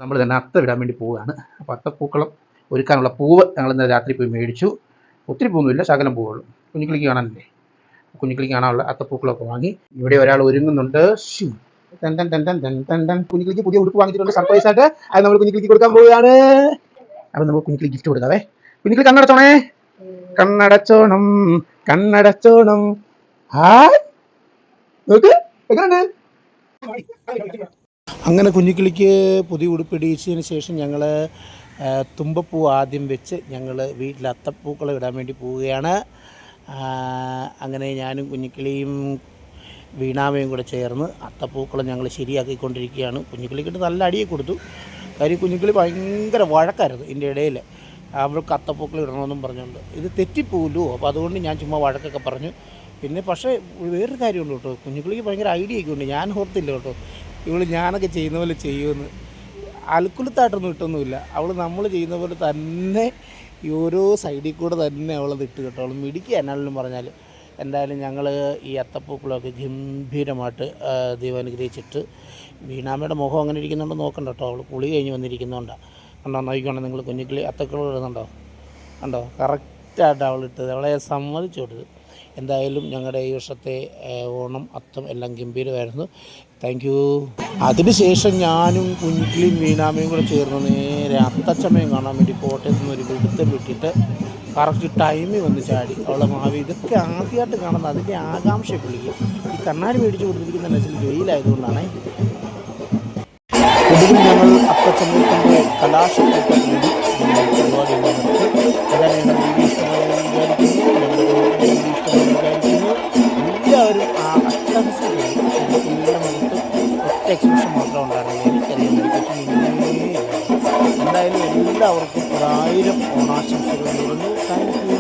നമ്മൾ തന്നെ അത്ത വിടാൻ വേണ്ടി പോവുകയാണ്. അപ്പോൾ അത്തപ്പൂക്കളം ഒരുക്കാനുള്ള പൂവ് ഞങ്ങൾ ഇന്നലെ രാത്രി പോയി മേടിച്ചു. ഒത്തിരി പൂവൊന്നുമില്ല, ശകലം പൂവുള്ളൂ. കുഞ്ഞിക്കിളിക്ക് കാണാനല്ലേ, കുഞ്ഞിക്കിളിക്ക് കാണാനുള്ള അത്തപ്പൂക്കളമൊക്കെ വാങ്ങി. ഇവിടെ ഒരാൾ ഒരുങ്ങുന്നുണ്ട്. കുഞ്ഞിക്കിളിക്ക് പുതിയ ഉടുപ്പ് വാങ്ങിച്ചിട്ടുണ്ട് സർപ്രൈസ് ആയിട്ട്. അത് നമ്മൾ കുഞ്ഞിക്കിളിക്ക് കൊടുക്കാൻ പോവുകയാണ്. അപ്പോൾ നമുക്ക് കുഞ്ഞിക്കിളി ഗിഫ്റ്റ് കൊടുക്കാവേ. കുഞ്ഞിക്കിളി കണ്ണടച്ചോണേ, കണ്ണടച്ചോണം കണ്ണടച്ചോണം. ഹായ്, നോക്ക് എങ്ങനെയുണ്ട്. അങ്ങനെ കുഞ്ഞിക്കിളിക്ക് പുതിയ ഉടുപ്പിടിച്ചതിന് ശേഷം ഞങ്ങൾ തുമ്പപ്പൂ ആദ്യം വെച്ച് ഞങ്ങൾ വീട്ടിൽ അത്തപ്പൂക്കളം ഇടാൻ വേണ്ടി പോവുകയാണ്. അങ്ങനെ ഞാനും കുഞ്ഞിക്കിളിയും വീണാമയും കൂടെ ചേർന്ന് അത്തപ്പൂക്കളം ഞങ്ങൾ ശരിയാക്കിക്കൊണ്ടിരിക്കുകയാണ്. കുഞ്ഞിക്കിളിക്കിട്ട് നല്ല അടിയെ കൊടുത്തു. കാര്യം കുഞ്ഞിക്കിളി ഭയങ്കര വഴക്കായിരുന്നു ഇതിൻ്റെ ഇടയിൽ. അവൾക്ക് അത്തപ്പൂക്കളം ഇടണമെന്നും പറഞ്ഞുകൊണ്ട് ഇത് തെറ്റിപ്പോലോ. അപ്പോൾ അതുകൊണ്ട് ഞാൻ ചുമ്മാ വഴക്കൊക്കെ പറഞ്ഞു. പിന്നെ പക്ഷേ വേറൊരു കാര്യമുണ്ട് കേട്ടോ, കുഞ്ഞുക്കിളിക്ക് ഭയങ്കര ഐഡിയ ഒക്കെ ഉണ്ട്. ഞാൻ ഓർത്തില്ല കേട്ടോ ഇവൾ ഞാനൊക്കെ ചെയ്യുന്ന പോലെ ചെയ്യുമെന്ന്. അൽക്കുലത്തായിട്ടൊന്നും ഇട്ടൊന്നുമില്ല. അവൾ നമ്മൾ ചെയ്യുന്ന പോലെ തന്നെ ഈ ഓരോ സൈഡിൽ കൂടെ തന്നെ അവളത് ഇട്ട് കേട്ടോ. അവൾ മിടിക്കുക എന്നാലും പറഞ്ഞാൽ. എന്തായാലും ഞങ്ങൾ ഈ അത്തപ്പൂക്കളമൊക്കെ ഗംഭീരമായിട്ട് ദൈവം അനുഗ്രഹിച്ചിട്ട്, വീണാമ്മയുടെ മുഖം അങ്ങനെ ഇരിക്കുന്നുണ്ടോ നോക്കണ്ട കേട്ടോ. അവൾ കുളി കഴിഞ്ഞ് വന്നിരിക്കുന്നുണ്ടാണ്. കണ്ടോ, നോക്കിക്കോണം നിങ്ങൾ. കുഞ്ഞിക്കിളി അത്തക്കൾ ഇടുന്നുണ്ടോ, കണ്ടോ, കറക്റ്റായിട്ട് അവളിട്ടത്. അവളെ സമ്മതിച്ചു കൊടുത്തത്. എന്തായാലും ഞങ്ങളുടെ ഈ വർഷത്തെ ഓണം അത്തം എല്ലാം ഗംഭീരമായിരുന്നു. Thank you. അതിനുശേഷം ഞാനും കുഞ്ഞിക്കിളിയും വീണാമയും കൂടെ ചേർന്ന് നേരെ അത്തച്ചമയം കാണാൻ വേണ്ടി കോട്ടയത്ത് നിന്ന് ഒരു പിടുത്തം വിട്ടിട്ട് കറക്റ്റ് ടൈമിൽ വന്ന് ചാടി. അവളെ മാവി ഇതൊക്കെ ആദ്യമായിട്ട് കാണുന്നത്, അതിൻ്റെ ആകാംക്ഷ പുള്ളിക്ക്. ഈ കണ്ണാടി മേടിച്ച് കൊടുത്തിരിക്കുന്ന വെച്ചാൽ വെയിലായതുകൊണ്ടാണ്. ഒടുവിൽ ഞങ്ങൾ അത്തച്ചമയത്തിൻ്റെ കലാശക്കൂട്ട കൂടി പരിപാടി നിർത്തി. അതാണ് ഞങ്ങളുടെ വീഡിയോ ഇഷ്ടമായി വിചാരിക്കുന്നു. എല്ലാവരും ആ അട്ടഹസിക്കുകയും കുഞ്ഞിയുടെ മുഖത്ത് ഒറ്റ എക്സ്പ്രഷൻ മാത്രം ഉണ്ടായിരുന്നു. എനിക്കറിയാം എന്തായാലും എല്ലാവർക്കും 1000 ഓണാശംസകൾ നേരുന്നു. Thank you.